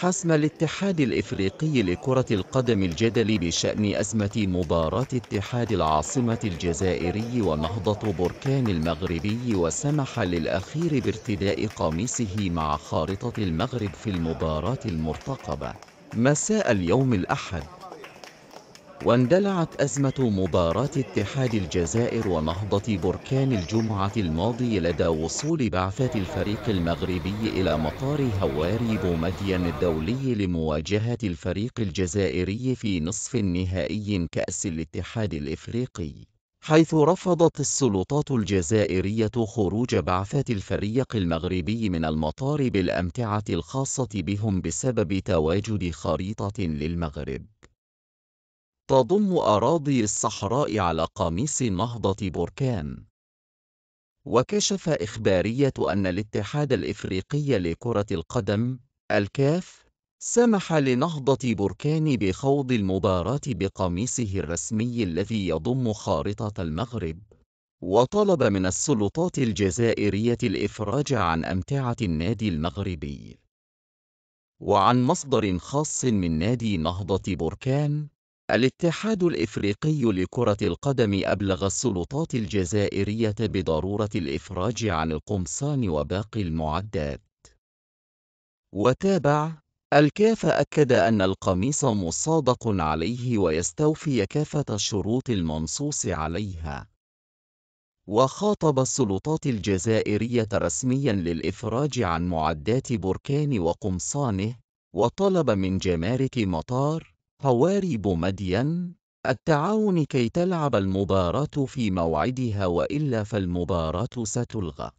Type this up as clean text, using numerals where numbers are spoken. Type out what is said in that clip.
حسم الاتحاد الإفريقي لكرة القدم الجدل بشأن أزمة مباراة اتحاد العاصمة الجزائري ونهضة بركان المغربي، وسمح للأخير بارتداء قميصه مع خارطة المغرب في المباراة المرتقبة مساء اليوم الأحد. واندلعت أزمة مباراة اتحاد الجزائر ونهضة بركان الجمعة الماضية لدى وصول بعثة الفريق المغربي إلى مطار هواري بومدين الدولي لمواجهة الفريق الجزائري في نصف النهائي كأس الاتحاد الإفريقي، حيث رفضت السلطات الجزائرية خروج بعثة الفريق المغربي من المطار بالأمتعة الخاصة بهم بسبب تواجد خريطة للمغرب تضم أراضي الصحراء على قميص نهضة بركان. وكشف إخبارية أن الاتحاد الإفريقي لكرة القدم الكاف سمح لنهضة بركان بخوض المباراة بقميصه الرسمي الذي يضم خارطة المغرب، وطلب من السلطات الجزائرية الإفراج عن أمتعة النادي المغربي. وعن مصدر خاص من نادي نهضة بركان، الاتحاد الإفريقي لكرة القدم أبلغ السلطات الجزائرية بضرورة الإفراج عن القمصان وباقي المعدات. وتابع: الكاف أكد أن القميص مصادق عليه ويستوفي كافة الشروط المنصوص عليها، وخاطب السلطات الجزائرية رسمياً للإفراج عن معدات بركان وقمصانه، وطلب من جمارك مطار هواري بومدين التعاون كي تلعب المباراة في موعدها، وإلا فالمباراة ستلغى.